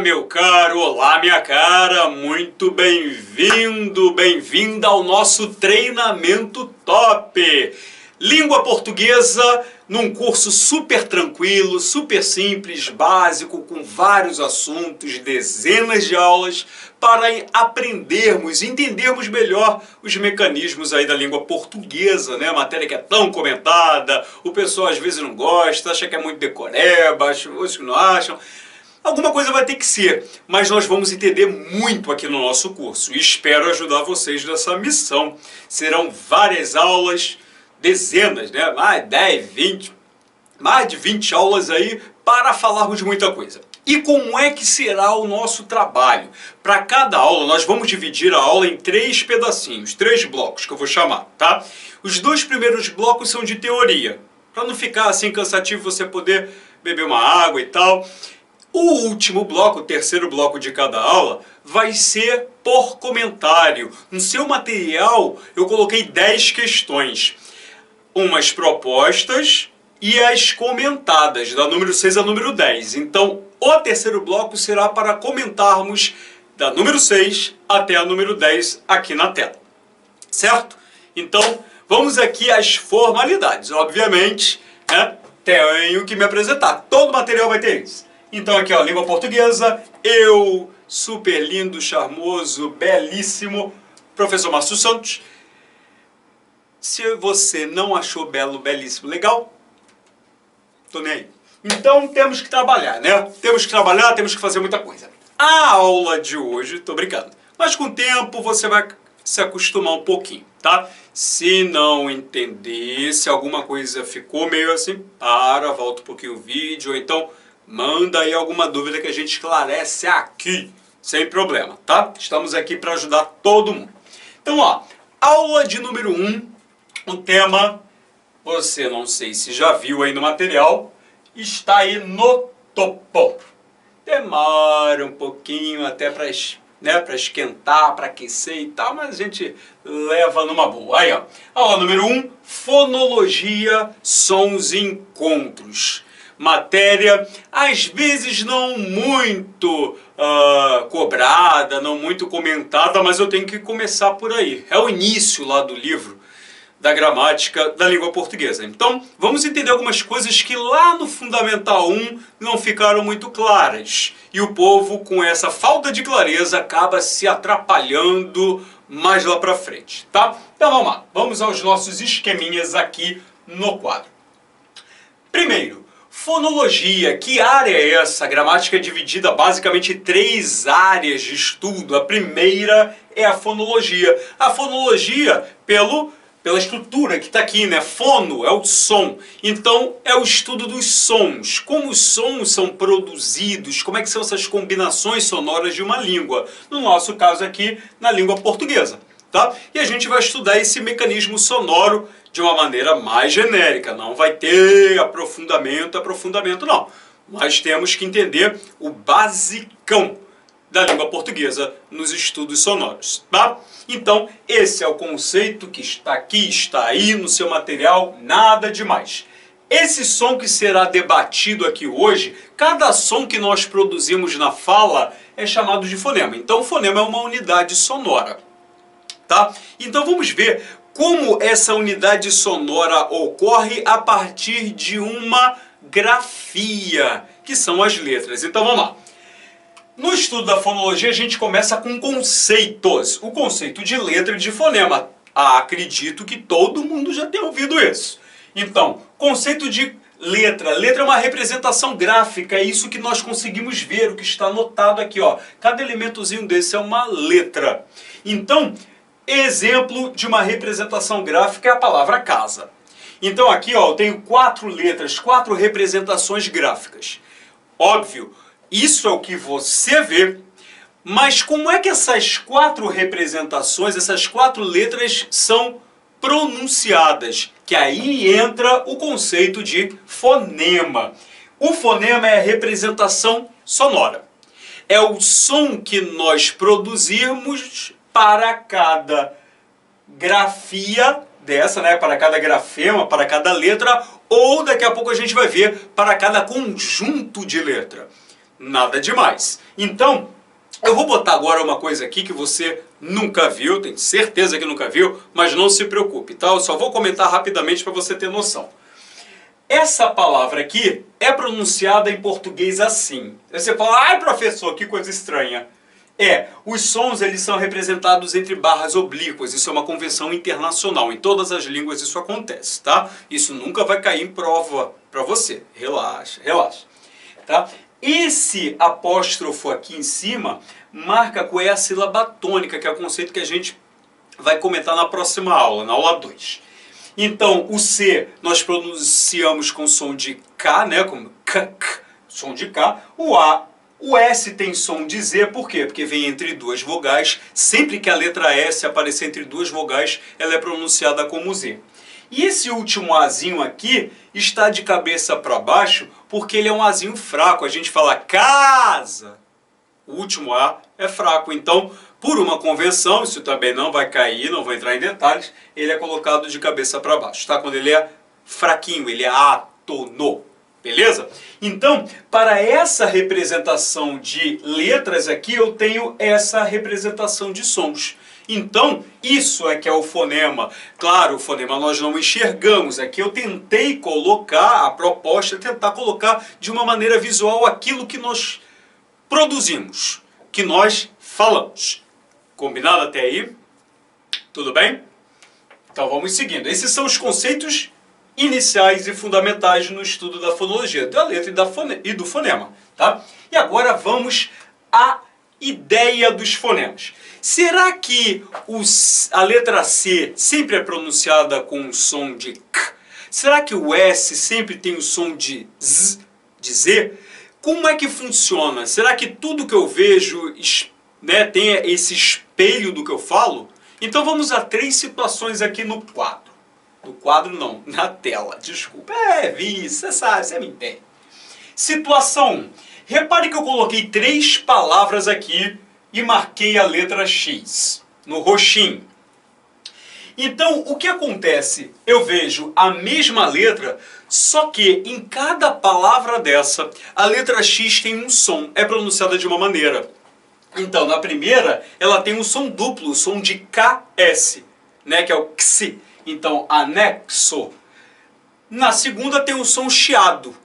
meu caro, olá, minha cara, muito bem-vindo, bem-vinda ao nosso treinamento top. Língua portuguesa num curso super tranquilo, super simples, básico, com vários assuntos, dezenas de aulas para aprendermos, entendermos melhor os mecanismos aí da língua portuguesa, né? A matéria que é tão comentada, o pessoal às vezes não gosta, acha que é muito decoreba, outros que não acham. Alguma coisa vai ter que ser, mas nós vamos entender muito aqui no nosso curso e espero ajudar vocês nessa missão. Serão várias aulas, dezenas, né? Mais de 20 aulas aí para falarmos de muita coisa. E como é que será o nosso trabalho? Para cada aula, nós vamos dividir a aula em 3 pedacinhos, 3 blocos que eu vou chamar, tá? Os 2 primeiros blocos são de teoria, para não ficar assim cansativo você poder beber uma água e tal. O último bloco, o terceiro bloco de cada aula, vai ser por comentário. No seu material, eu coloquei 10 questões. Umas propostas e as comentadas, da número 6 a número 10. Então, o terceiro bloco será para comentarmos da número 6 até a número 10 aqui na tela. Certo? Então, vamos aqui às formalidades. Obviamente, né, tenho que me apresentar. Todo material vai ter isso. Então aqui, ó, língua portuguesa, eu, super lindo, charmoso, belíssimo, professor Márcio Santos. Se você não achou belo, belíssimo, legal, tô nem aí. Então temos que trabalhar, né? Temos que trabalhar, temos que fazer muita coisa. A aula de hoje, tô brincando, mas com o tempo você vai se acostumar um pouquinho, tá? Se não entender, se alguma coisa ficou meio assim, volta um pouquinho o vídeo, ou então manda aí alguma dúvida que a gente esclarece aqui, sem problema, tá? Estamos aqui para ajudar todo mundo. Então, ó, aula de número 1, o tema, você não sei se já viu aí no material, está aí no topo. Demora um pouquinho até para esquentar, para aquecer e tal, mas a gente leva numa boa. Aí, ó, aula número 1, fonologia, sons e encontros. Matéria, às vezes não muito cobrada, não muito comentada, mas eu tenho que começar por aí. É o início lá do livro da gramática da língua portuguesa. Então, vamos entender algumas coisas que lá no Fundamental 1 não ficaram muito claras. E o povo, com essa falta de clareza, acaba se atrapalhando mais lá pra frente, tá? Então vamos lá, vamos aos nossos esqueminhas aqui no quadro. Primeiro, fonologia. Que área é essa? A gramática é dividida basicamente em 3 áreas de estudo. A primeira é a fonologia. A fonologia pela estrutura que está aqui, né? Fono é o som. Então, é o estudo dos sons. Como os sons são produzidos, como é que são essas combinações sonoras de uma língua. No nosso caso aqui, na língua portuguesa. Tá? E a gente vai estudar esse mecanismo sonoro de uma maneira mais genérica. Não vai ter aprofundamento não. Mas temos que entender o basicão da língua portuguesa nos estudos sonoros. Tá? Então, esse é o conceito que está aqui, está aí no seu material, nada demais. Esse som que será debatido aqui hoje, cada som que nós produzimos na fala é chamado de fonema. Então, o fonema é uma unidade sonora. Tá? Então vamos ver como essa unidade sonora ocorre a partir de uma grafia, que são as letras. Então vamos lá. No estudo da fonologia a gente começa com conceitos. O conceito de letra e de fonema. Acredito que todo mundo já tenha ouvido isso. Então, conceito de letra. Letra é uma representação gráfica, é isso que nós conseguimos ver, o que está anotado aqui, ó. Cada elementozinho desse é uma letra. Então, exemplo de uma representação gráfica é a palavra casa. Então aqui, ó, eu tenho 4 letras, 4 representações gráficas. Óbvio, isso é o que você vê, mas como é que essas 4 representações, essas 4 letras são pronunciadas? Que aí entra o conceito de fonema. O fonema é a representação sonora. É o som que nós produzirmos para cada grafia dessa, né, para cada grafema, para cada letra, ou daqui a pouco a gente vai ver para cada conjunto de letra. nada demais. Então, eu vou botar agora uma coisa aqui que você nunca viu, tenho certeza que nunca viu, mas não se preocupe, tá? Eu só vou comentar rapidamente para você ter noção. Essa palavra aqui é pronunciada em português assim. Você fala, ai professor, que coisa estranha. Os sons eles são representados entre barras oblíquas, isso é uma convenção internacional, em todas as línguas isso acontece, tá? Isso nunca vai cair em prova para você, relaxa, relaxa, tá? Esse apóstrofo aqui em cima marca qual é a sílaba tônica, que é o conceito que a gente vai comentar na próxima aula, na aula 2. Então, o C nós pronunciamos com som de K, né, como K, som de K. O S tem som de Z, por quê? Porque vem entre duas vogais. Sempre que a letra S aparecer entre duas vogais, ela é pronunciada como Z. E esse último Azinho aqui está de cabeça para baixo, porque ele é um Azinho fraco. A gente fala casa. O último A é fraco, então, por uma convenção, isso também não vai cair, não vou entrar em detalhes, ele é colocado de cabeça para baixo, tá? Quando ele é fraquinho, ele é átono, beleza? Então, para essa representação de letras aqui, eu tenho essa representação de sons. Então, isso é que é o fonema. Claro, o fonema nós não enxergamos. Aqui eu tentei colocar, a proposta é tentar colocar de uma maneira visual aquilo que nós produzimos, que nós falamos. Combinado até aí? Tudo bem? Então vamos seguindo. Esses são os conceitos iniciais e fundamentais no estudo da fonologia, da letra e do fonema. Tá? E agora vamos à ideia dos fonemas. Será que a letra C sempre é pronunciada com o som de K? Será que o S sempre tem o som de Z? De Z? Como é que funciona? Será que tudo que eu vejo, né, tem esse espelho do que eu falo? Então vamos a 3 situações aqui no quadro. No quadro não, na tela, desculpa. Vi, você sabe, você me entende. Situação 1. Repare que eu coloquei 3 palavras aqui e marquei a letra X no roxinho. Então, o que acontece? Eu vejo a mesma letra, só que em cada palavra dessa, a letra X tem um som, é pronunciada de uma maneira. Então, na primeira, ela tem um som duplo, o som de KS, né, que é o XI. Então, anexo. Na segunda tem um som chiado,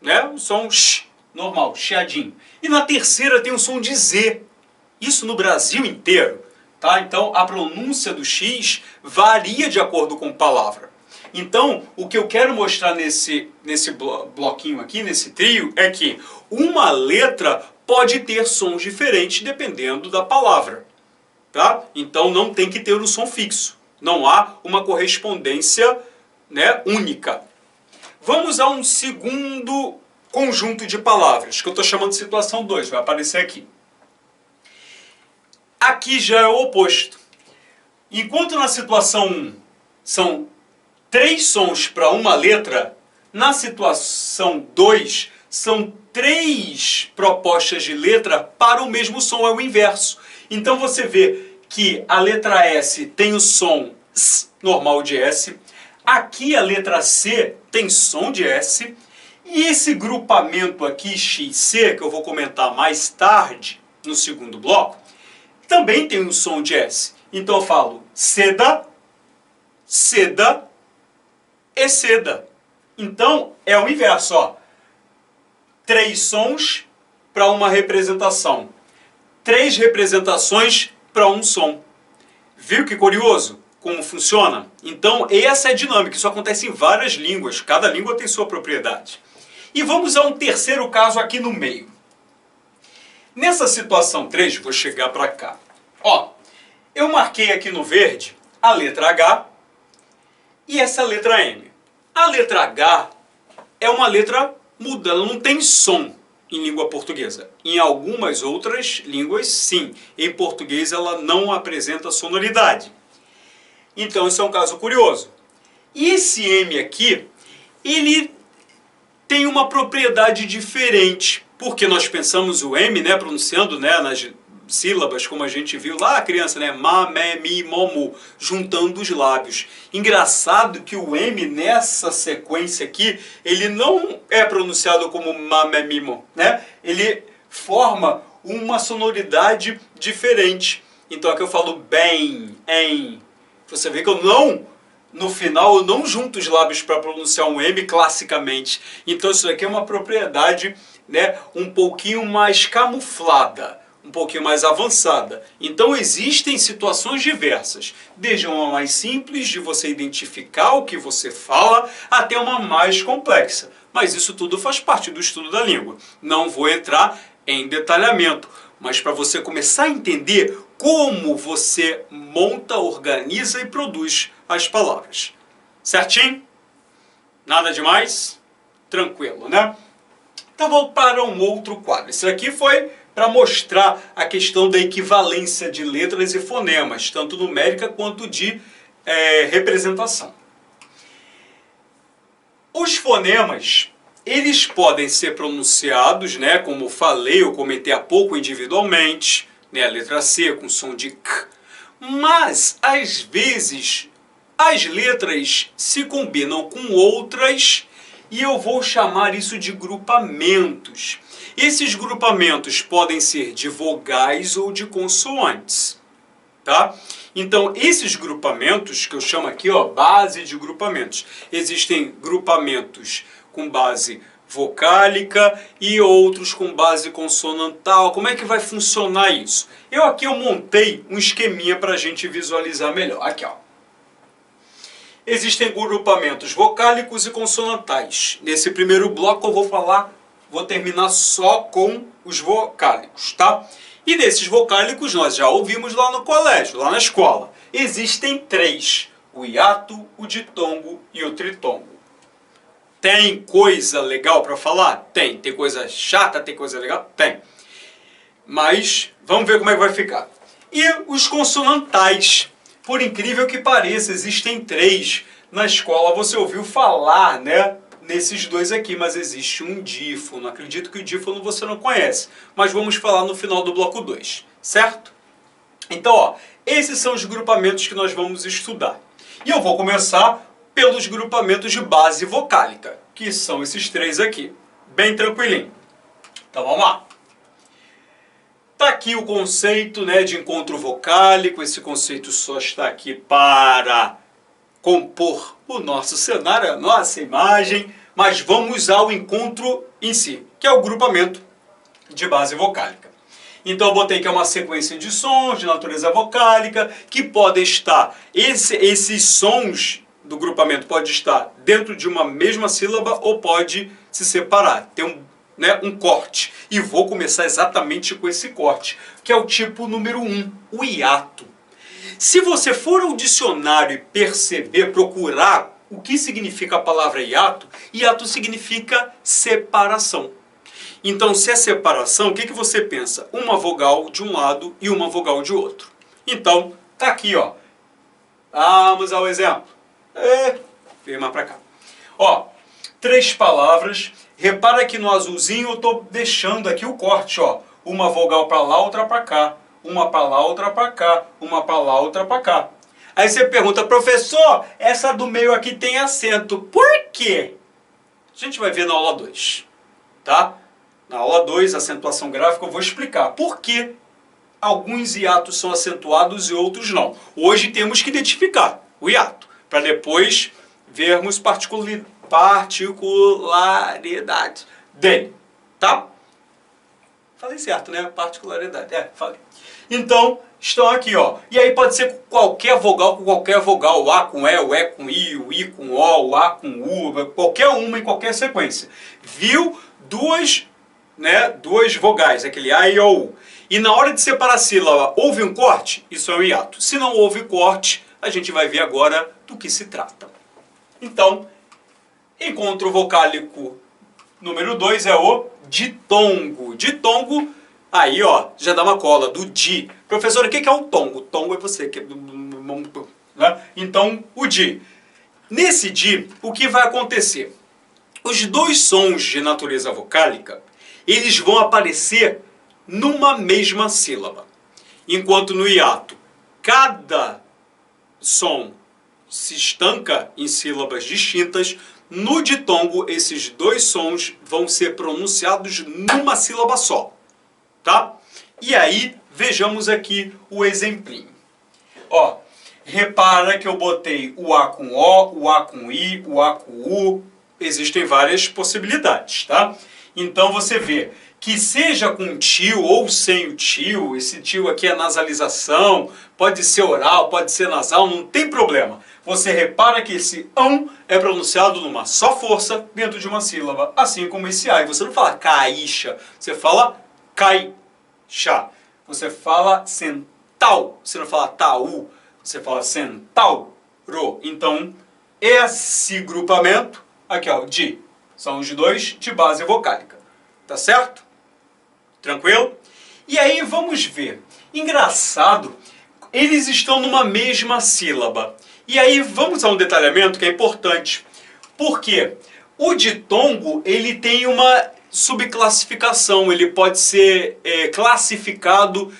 né, o som sh, normal, chiadinho. E na terceira tem um som de Z. Isso no Brasil inteiro. Tá? Então, a pronúncia do X varia de acordo com a palavra. Então, o que eu quero mostrar nesse bloquinho aqui, nesse trio, é que uma letra pode ter sons diferentes dependendo da palavra. Tá? Então, não tem que ter um som fixo. Não há uma correspondência, né, única. Vamos a um segundo conjunto de palavras, que eu estou chamando de situação 2, vai aparecer aqui. Aqui já é o oposto. Enquanto na situação 1 são 3 sons para uma letra, na situação 2 são 3 propostas de letra para o mesmo som, é o inverso. Então você vê que a letra S tem o som S, normal de S. Aqui a letra C tem som de S. E esse grupamento aqui, XC, que eu vou comentar mais tarde, no segundo bloco, também tem um som de S. Então eu falo seda, seda e seda. Então é o inverso, ó. 3 sons para uma representação. 3 representações para um som. Viu que curioso como funciona? Então essa é a dinâmica. Isso acontece em várias línguas. Cada língua tem sua propriedade. E vamos a um terceiro caso aqui no meio. Nessa situação 3, vou chegar para cá. Ó, eu marquei aqui no verde a letra H e essa letra M. A letra H é uma letra muda, ela não tem som em língua portuguesa. Em algumas outras línguas, sim. Em português, ela não apresenta sonoridade. Então, isso é um caso curioso. E esse M aqui, ele tem uma propriedade diferente. Porque nós pensamos o M, né, pronunciando, né, sílabas, como a gente viu lá, a criança, né? Ma, me, mi, mo, mu, juntando os lábios. Engraçado que o M nessa sequência aqui, ele não é pronunciado como ma, me, mi, mo, né? Ele forma uma sonoridade diferente. Então aqui eu falo bem, em. Você vê que eu não, no final, eu não junto os lábios para pronunciar um M classicamente. Então isso aqui é uma propriedade, né, um pouquinho mais camuflada, um pouquinho mais avançada. Então existem situações diversas, desde uma mais simples de você identificar o que você fala, até uma mais complexa. Mas isso tudo faz parte do estudo da língua. Não vou entrar em detalhamento, mas para você começar a entender como você monta, organiza e produz as palavras. Certinho? Nada demais? Tranquilo, né? Então vamos para um outro quadro. Esse aqui foi para mostrar a questão da equivalência de letras e fonemas, tanto numérica quanto de representação. Os fonemas, eles podem ser pronunciados, né, como falei, eu comentei há pouco, individualmente, né, a letra C com som de K, mas às vezes as letras se combinam com outras e eu vou chamar isso de grupamentos. Esses grupamentos podem ser de vogais ou de consoantes, tá? Então, esses grupamentos, que eu chamo aqui, ó, base de grupamentos, existem grupamentos com base vocálica e outros com base consonantal. Como é que vai funcionar isso? Eu montei um esqueminha para a gente visualizar melhor. Aqui, ó. Existem grupamentos vocálicos e consonantais. Nesse primeiro bloco eu vou terminar só com os vocálicos, tá? E desses vocálicos nós já ouvimos lá no colégio, lá na escola. Existem 3, o hiato, o ditongo e o tritongo. Tem coisa legal para falar? Tem. Tem coisa chata? Tem coisa legal? Tem. Mas vamos ver como é que vai ficar. E os consonantais. Por incrível que pareça, existem 3. Na escola você ouviu falar, né, nesses 2 aqui, mas existe um dífono. Acredito que o dífono você não conhece, mas vamos falar no final do bloco 2, certo? Então, ó, esses são os grupamentos que nós vamos estudar. E eu vou começar pelos grupamentos de base vocálica, que são esses 3 aqui. Bem tranquilinho. Então vamos lá. Está aqui o conceito, né, de encontro vocálico. Esse conceito só está aqui para compor o nosso cenário, a nossa imagem. Mas vamos ao encontro em si, que é o grupamento de base vocálica. Então eu botei que é uma sequência de sons de natureza vocálica, que podem estar, esses sons do grupamento pode estar dentro de uma mesma sílaba ou pode se separar, ter um corte. E vou começar exatamente com esse corte, que é o tipo número 1, o hiato. Se você for ao dicionário e perceber, procurar o que significa a palavra hiato, hiato significa separação. Então, se é separação, o que você pensa? Uma vogal de um lado e uma vogal de outro. Então, tá aqui, ó. Vamos ao exemplo. Vem mais para cá. Ó, 3 palavras. Repara que no azulzinho eu estou deixando aqui o corte, ó. Uma vogal para lá, outra para cá. Uma para lá, outra para cá. Uma para lá, outra para cá. Aí você pergunta, professor, essa do meio aqui tem acento. Por quê? A gente vai ver na aula 2, tá? Na aula 2, acentuação gráfica, eu vou explicar por que alguns hiatos são acentuados e outros não. Hoje temos que identificar o hiato, para depois vermos particularidade dele, tá? Falei certo, né? Particularidade, falei. Então, estão aqui, ó. E aí pode ser qualquer vogal com qualquer vogal. O A com E, o E com I, o I com O, o A com U, qualquer uma em qualquer sequência. Viu? Duas vogais, aquele A e O. E na hora de separar a sílaba, houve um corte? Isso é um hiato. Se não houve corte, a gente vai ver agora do que se trata. Então, encontro vocálico número 2 é o ditongo. Ditongo, aí ó, já dá uma cola do di. Professor, o que é o tongo? O tongo é você. Né? Então, o di. Nesse di, o que vai acontecer? Os 2 sons de natureza vocálica, eles vão aparecer numa mesma sílaba. Enquanto no hiato, cada som se estanca em sílabas distintas, no ditongo esses dois sons vão ser pronunciados numa sílaba só, tá? E aí, vejamos aqui o exemplinho. Ó, repara que eu botei o A com O, o A com I, o A com U. Existem várias possibilidades, tá? Então você vê que seja com tio ou sem o tio, esse tio aqui é nasalização, pode ser oral, pode ser nasal, não tem problema. Você repara que esse ão é pronunciado numa só força dentro de uma sílaba, assim como esse A. E você não fala caixa, você fala caixa. Você fala centau, você não fala tau, você fala centauro. Então, esse grupamento, aqui ó, de, são os dois de base vocálica. Tá certo? Tranquilo? E aí vamos ver. Engraçado, eles estão numa mesma sílaba. E aí vamos a um detalhamento que é importante. Por quê? O ditongo, ele tem uma subclassificação. Ele pode ser classificado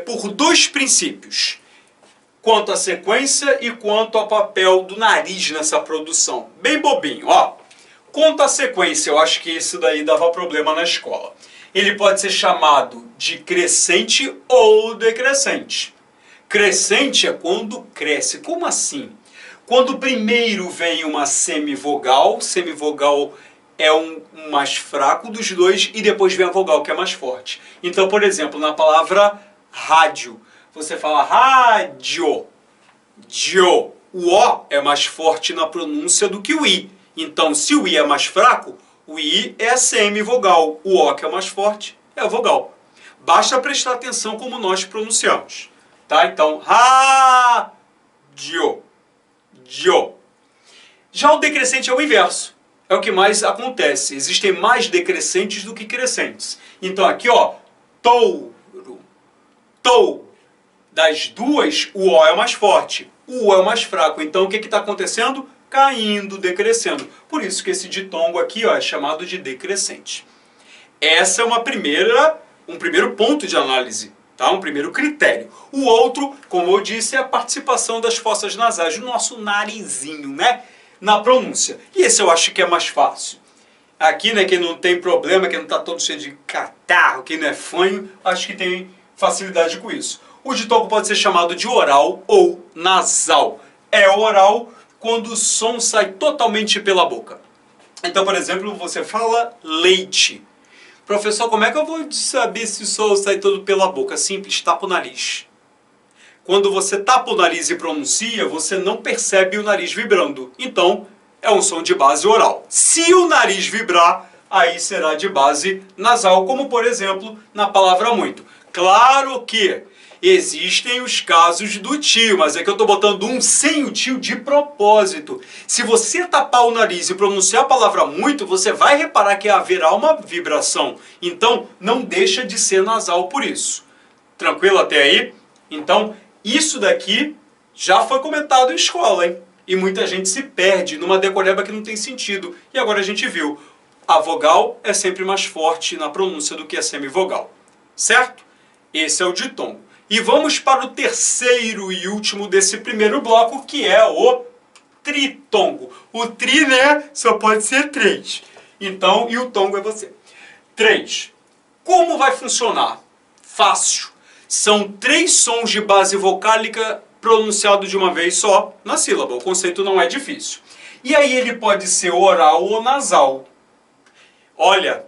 por dois princípios. Quanto à sequência e quanto ao papel do nariz nessa produção. Bem bobinho, ó. Quanto à sequência, eu acho que isso daí dava problema na escola. Ele pode ser chamado de crescente ou decrescente. Crescente é quando cresce. Como assim? Quando primeiro vem uma semivogal, semivogal é um mais fraco dos dois, e depois vem a vogal, que é mais forte. Então, por exemplo, na palavra rádio, você fala rádio, dio. O O é mais forte na pronúncia do que o I. Então, se o I é mais fraco, o I é a semivogal. O O, que é mais forte, é a vogal. Basta prestar atenção como nós pronunciamos. Tá? Então, rádio, dio. Já o decrescente é o inverso. É o que mais acontece. Existem mais decrescentes do que crescentes. Então, aqui, ó, touro, tou. Das duas, o O é mais forte. O U é o mais fraco. Então, o que está acontecendo? Caindo, decrescendo. Por isso que esse ditongo aqui, ó, é chamado de decrescente. Essa é um primeiro ponto de análise, tá? Um primeiro critério. O outro, como eu disse, é a participação das fossas nasais, do nosso narizinho, né? Na pronúncia. E esse eu acho que é mais fácil. Aqui, né, quem não tem problema, quem não está todo cheio de catarro, quem não é fanho, acho que tem facilidade com isso. O ditongo pode ser chamado de oral ou nasal. É oral quando o som sai totalmente pela boca. Então, por exemplo, você fala leite. Professor, como é que eu vou saber se o som sai todo pela boca? Simples, tapa o nariz. Quando você tapa o nariz e pronuncia, você não percebe o nariz vibrando. Então, é um som de base oral. Se o nariz vibrar, aí será de base nasal, como por exemplo, na palavra muito. Claro que existem os casos do tio, mas é que eu estou botando um sem o tio de propósito. Se você tapar o nariz e pronunciar a palavra muito, você vai reparar que haverá uma vibração. Então, não deixa de ser nasal por isso. Tranquilo até aí? Então, isso daqui já foi comentado em escola, hein? E muita gente se perde numa decoreba que não tem sentido. E agora a gente viu, a vogal é sempre mais forte na pronúncia do que a semivogal. Certo? Esse é o ditongo. E vamos para o terceiro e último desse primeiro bloco, que é o tritongo. O tri, né, só pode ser 3. Então, e o tongo é você. 3. Como vai funcionar? Fácil. São 3 sons de base vocálica pronunciados de uma vez só na sílaba. O conceito não é difícil. E aí ele pode ser oral ou nasal. Olha,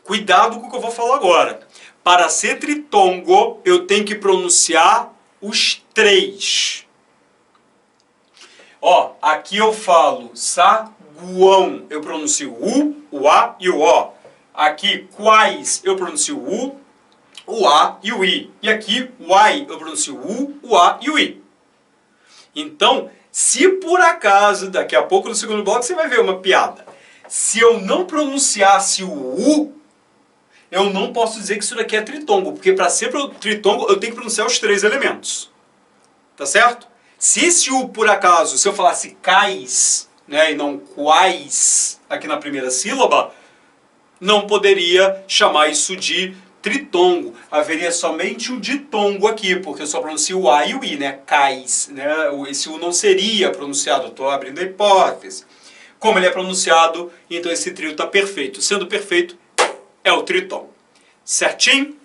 cuidado com o que eu vou falar agora. Para ser tritongo, eu tenho que pronunciar os 3. Ó, aqui eu falo saguão, eu pronuncio o A e o O. Aqui, quais, eu pronuncio o A e o I. E aqui, uai, eu pronuncio o A e o I. Então, se por acaso, daqui a pouco no segundo bloco você vai ver uma piada. Se eu não pronunciasse o U, eu não posso dizer que isso daqui é tritongo, porque para ser tritongo eu tenho que pronunciar os 3 elementos. Tá certo? Se esse U, por acaso, se eu falasse cais, né, e não quais, aqui na primeira sílaba, não poderia chamar isso de tritongo, haveria somente o ditongo aqui, porque eu só pronuncio o A e o I, né? Cais, né? Esse U não seria pronunciado, estou abrindo a hipótese. Como ele é pronunciado, então esse trio está perfeito. Sendo perfeito, é o tritongo. Certinho?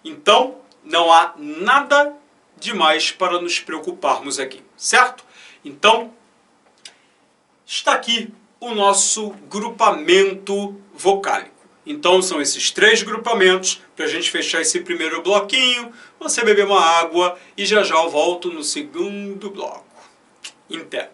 Então, não há nada demais para nos preocuparmos aqui, certo? Então, está aqui o nosso grupamento vocálico. Então são esses 3 grupamentos para a gente fechar esse primeiro bloquinho, você beber uma água e já já eu volto no segundo bloco. Em pé.